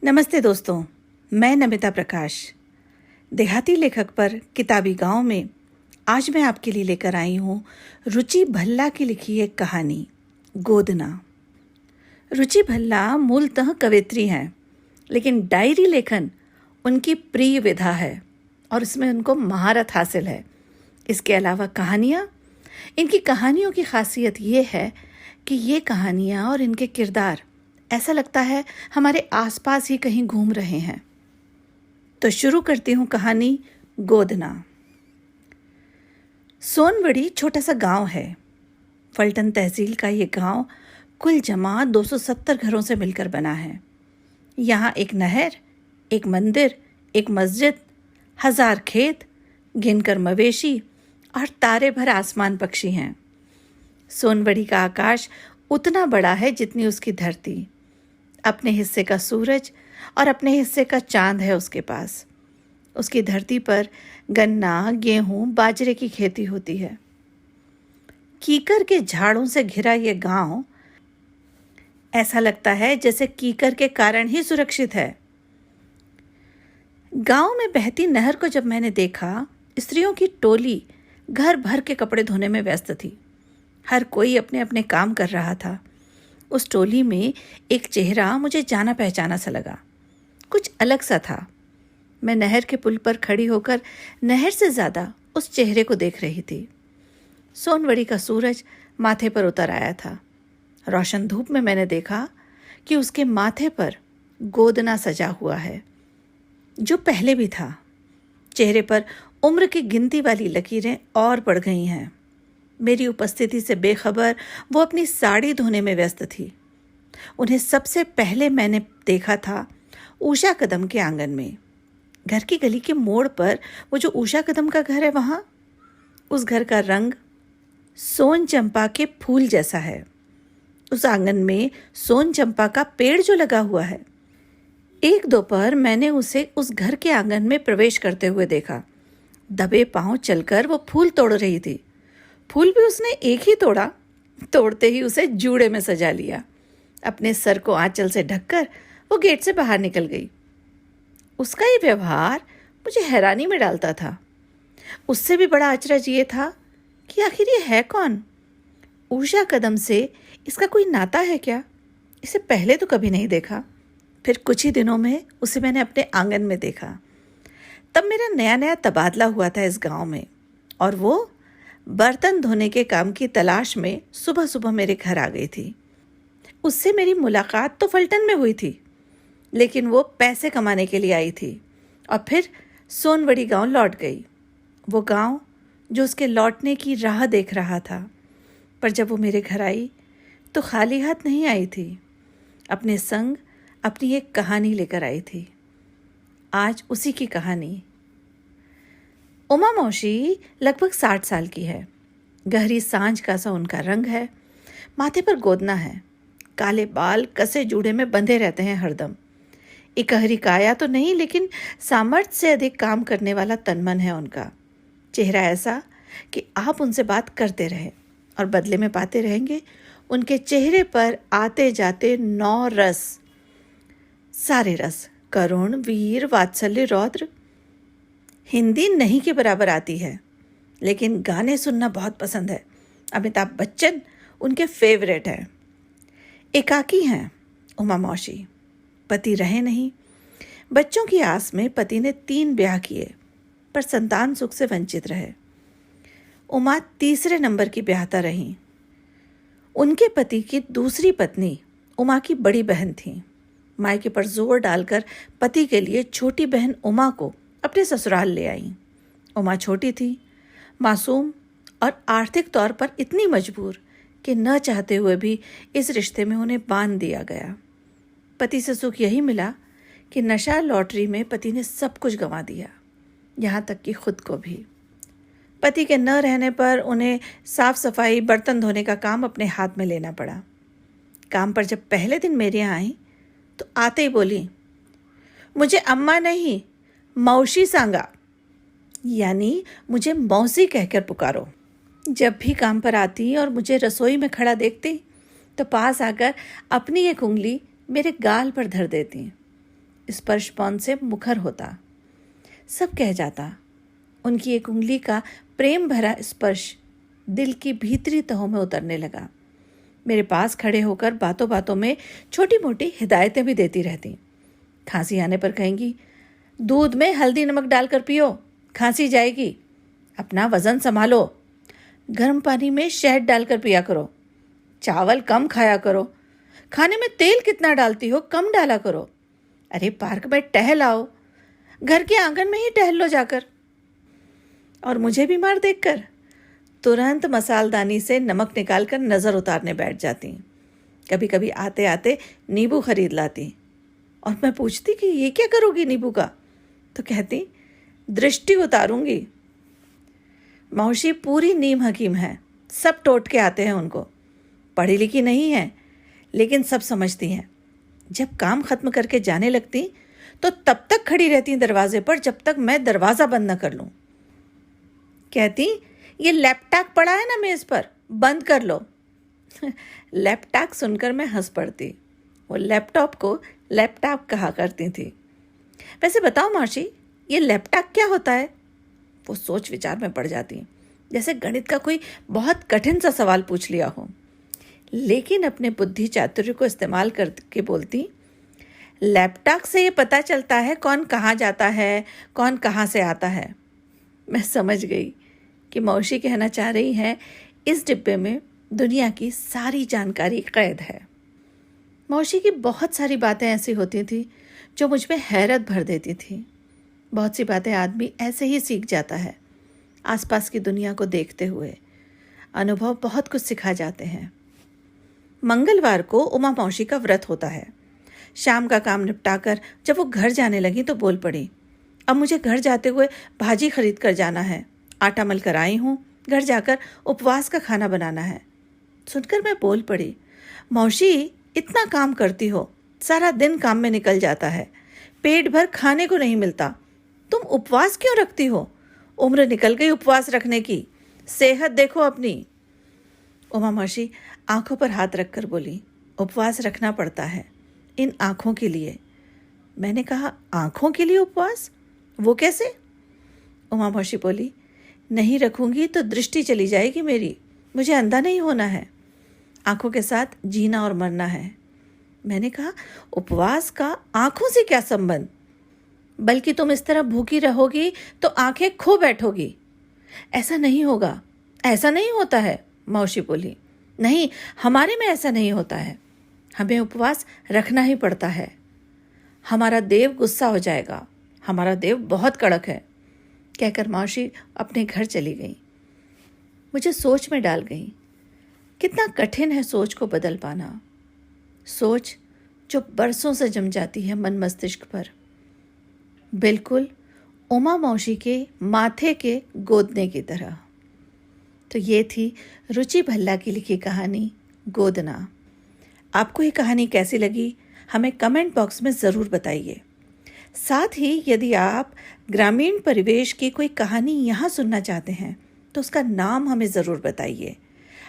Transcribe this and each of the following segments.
नमस्ते दोस्तों, मैं नमिता प्रकाश देहाती लेखक पर किताबी गांव में आज मैं आपके लिए लेकर आई हूँ रुचि भल्ला की लिखी एक कहानी गोदना। रुचि भल्ला मूलतः कवयित्री हैं, लेकिन डायरी लेखन उनकी प्रिय विधा है और इसमें उनको महारत हासिल है। इसके अलावा इनकी कहानियों की खासियत ये है कि ये कहानियाँ और इनके किरदार ऐसा लगता है हमारे आसपास ही कहीं घूम रहे हैं। तो शुरू करती हूँ कहानी गोदना। सोनवड़ी छोटा सा गांव है। फलटन तहसील का ये गांव कुल जमा 270 घरों से मिलकर बना है। यहाँ एक नहर, एक मंदिर, एक मस्जिद, 1000 खेत, गिनकर मवेशी और तारे भर आसमान पक्षी हैं। सोनवड़ी का आकाश उतना बड़ा है जितनी उसकी धरती। अपने हिस्से का सूरज और अपने हिस्से का चांद है उसके पास। उसकी धरती पर गन्ना, गेहूं, बाजरे की खेती होती है। कीकर के झाड़ों से घिरा ये गांव ऐसा लगता है जैसे कीकर के कारण ही सुरक्षित है। गांव में बहती नहर को जब मैंने देखा, स्त्रियों की टोली घर भर के कपड़े धोने में व्यस्त थी। हर कोई अपने अपने काम कर रहा था। उस टोली में एक चेहरा मुझे जाना पहचाना सा लगा, कुछ अलग सा था। मैं नहर के पुल पर खड़ी होकर नहर से ज़्यादा उस चेहरे को देख रही थी। सोनवड़ी का सूरज माथे पर उतर आया था। रोशन धूप में मैंने देखा कि उसके माथे पर गोदना सजा हुआ है, जो पहले भी था। चेहरे पर उम्र की गिनती वाली लकीरें और बढ़ गई हैं। मेरी उपस्थिति से बेखबर वो अपनी साड़ी धोने में व्यस्त थी। उन्हें सबसे पहले मैंने देखा था उषा कदम के आंगन में। घर की गली के मोड़ पर वो जो उषा कदम का घर है, वहाँ उस घर का रंग सोन चंपा के फूल जैसा है। उस आंगन में सोन चंपा का पेड़ जो लगा हुआ है। एक दोपहर मैंने उसे उस घर के आंगन में प्रवेश करते हुए देखा। दबे पांव चलकर वो फूल तोड़ रही थी। फूल भी उसने एक ही तोड़ा, तोड़ते ही उसे जूड़े में सजा लिया। अपने सर को आंचल से ढककर वो गेट से बाहर निकल गई। उसका ये व्यवहार मुझे हैरानी में डालता था। उससे भी बड़ा अचरज ये था कि आखिर ये है कौन? उषा कदम से इसका कोई नाता है क्या? इसे पहले तो कभी नहीं देखा। फिर कुछ ही दिनों में उसे मैंने अपने आंगन में देखा। तब मेरा नया नया तबादला हुआ था इस गांव में, और वो बर्तन धोने के काम की तलाश में सुबह सुबह मेरे घर आ गई थी। उससे मेरी मुलाकात तो फलटन में हुई थी, लेकिन वो पैसे कमाने के लिए आई थी और फिर सोनवड़ी गांव लौट गई। वो गांव जो उसके लौटने की राह देख रहा था। पर जब वो मेरे घर आई तो खाली हाथ नहीं आई थी। अपने संग अपनी एक कहानी लेकर आई थी। आज उसी की कहानी। उमा मौसी लगभग 60 साल की है। गहरी सांझ का सा उनका रंग है। माथे पर गोदना है। काले बाल कसे जूड़े में बंधे रहते हैं हरदम। इकहरी काया तो नहीं, लेकिन सामर्थ्य से अधिक काम करने वाला तनमन है उनका। चेहरा ऐसा कि आप उनसे बात करते रहें और बदले में पाते रहेंगे उनके चेहरे पर आते जाते 9 रस। सारे रस, करुण, वीर, वात्सल्य, रौद्र। हिंदी नहीं के बराबर आती है, लेकिन गाने सुनना बहुत पसंद है। अमिताभ बच्चन उनके फेवरेट हैं। एकाकी हैं उमा मौसी। पति रहे नहीं। बच्चों की आस में पति ने 3 ब्याह किए, पर संतान सुख से वंचित रहे। उमा तीसरे नंबर की ब्याहता रहीं। उनके पति की दूसरी पत्नी उमा की बड़ी बहन थी। मायके पर जोर डालकर पति के लिए छोटी बहन उमा को अपने ससुराल ले आई। उमा छोटी थी, मासूम और आर्थिक तौर पर इतनी मजबूर कि न चाहते हुए भी इस रिश्ते में उन्हें बांध दिया गया। पति से सुख यही मिला कि नशा लॉटरी में पति ने सब कुछ गंवा दिया, यहाँ तक कि खुद को भी। पति के न रहने पर उन्हें साफ सफाई, बर्तन धोने का काम अपने हाथ में लेना पड़ा। काम पर जब पहले दिन मेरे यहाँ आई तो आते ही बोली, मुझे अम्मा नहीं मौसी सांगा, यानी मुझे मौसी कहकर पुकारो। जब भी काम पर आती और मुझे रसोई में खड़ा देखती तो पास आकर अपनी एक उंगली मेरे गाल पर धर देती। स्पर्शपौन से मुखर होता। सब कह जाता। उनकी एक उंगली का प्रेम भरा स्पर्श दिल की भीतरी तहों में उतरने लगा। मेरे पास खड़े होकर बातों बातों में छोटी मोटी हिदायतें भी देती रहती। खांसी आने पर कहेंगी, दूध में हल्दी नमक डालकर पियो, खांसी जाएगी। अपना वजन संभालो। गर्म पानी में शहद डालकर पिया करो। चावल कम खाया करो। खाने में तेल कितना डालती हो, कम डाला करो। अरे पार्क में टहल आओ, घर के आंगन में ही टहल लो जाकर। और मुझे बीमार देखकर तुरंत मसालदानी से नमक निकालकर नज़र उतारने बैठ जाती। कभी कभी आते आते नींबू खरीद लाती और मैं पूछती कि ये क्या करोगी नींबू का? तो कहती, दृष्टि उतारूंगी। मौसी पूरी नीम हकीम है, सब टोटके आते हैं उनको। पढ़ी लिखी नहीं है लेकिन सब समझती हैं। जब काम खत्म करके जाने लगती तो तब तक खड़ी रहती दरवाजे पर जब तक मैं दरवाज़ा बंद न कर लूँ। कहती, ये लैपटॉप पड़ा है ना मेज़ पर, बंद कर लो। लैपटॉप सुनकर मैं हंस पड़ती। वो लैपटॉप को लैपटॉप कहा करती थी। वैसे बताओ मौसी, ये लैपटॉप क्या होता है? वो सोच विचार में पड़ जाती, जैसे गणित का कोई बहुत कठिन सा सवाल पूछ लिया हो। लेकिन अपने बुद्धि चातुर्य को इस्तेमाल करके बोलती, लैपटॉप से ये पता चलता है कौन कहाँ जाता है, कौन कहाँ से आता है। मैं समझ गई कि मौसी कहना चाह रही है इस डिब्बे में दुनिया की सारी जानकारी कैद है। मौसी की बहुत सारी बातें ऐसी होती थी जो मुझ में हैरत भर देती थी। बहुत सी बातें आदमी ऐसे ही सीख जाता है। आसपास की दुनिया को देखते हुए अनुभव बहुत कुछ सिखा जाते हैं। मंगलवार को उमा मौसी का व्रत होता है। शाम का काम निपटाकर जब वो घर जाने लगी तो बोल पड़ी, अब मुझे घर जाते हुए भाजी खरीद कर जाना है। आटा मल कर आई हूँ, घर जाकर उपवास का खाना बनाना है। सुनकर मैं बोल पड़ी, मौसी इतना काम करती हो, सारा दिन काम में निकल जाता है, पेट भर खाने को नहीं मिलता, तुम उपवास क्यों रखती हो? उम्र निकल गई उपवास रखने की, सेहत देखो अपनी। उमा मौसी आंखों पर हाथ रखकर बोली, उपवास रखना पड़ता है इन आंखों के लिए। मैंने कहा, आंखों के लिए उपवास? वो कैसे? उमा मौसी बोली, नहीं रखूंगी तो दृष्टि चली जाएगी मेरी, मुझे अंधा नहीं होना है, आंखों के साथ जीना और मरना है। मैंने कहा, उपवास का आंखों से क्या संबंध? बल्कि तुम इस तरह भूखी रहोगी तो आंखें खो बैठोगी। ऐसा नहीं होगा, ऐसा नहीं होता है, मौसी बोली। नहीं, हमारे में ऐसा नहीं होता है, हमें उपवास रखना ही पड़ता है। हमारा देव गुस्सा हो जाएगा, हमारा देव बहुत कड़क है, कहकर मौसी अपने घर चली गई। मुझे सोच में डाल गई। कितना कठिन है सोच को बदल पाना, सोच जो बरसों से जम जाती है मन मस्तिष्क पर। बिल्कुल उमा मौसी के माथे के गोदने की तरह। तो ये थी रुचि भल्ला की लिखी कहानी गोदना। आपको ये कहानी कैसी लगी हमें कमेंट बॉक्स में ज़रूर बताइए। साथ ही यदि आप ग्रामीण परिवेश की कोई कहानी यहाँ सुनना चाहते हैं तो उसका नाम हमें ज़रूर बताइए।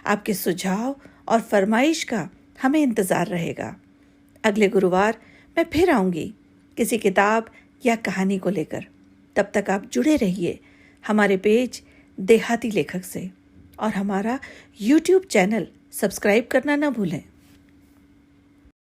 आपके सुझाव और फरमाइश का हमें इंतज़ार रहेगा। अगले गुरुवार मैं फिर आऊँगी किसी किताब या कहानी को लेकर। तब तक आप जुड़े रहिए हमारे पेज देहाती लेखक से और हमारा YouTube चैनल सब्सक्राइब करना ना भूलें।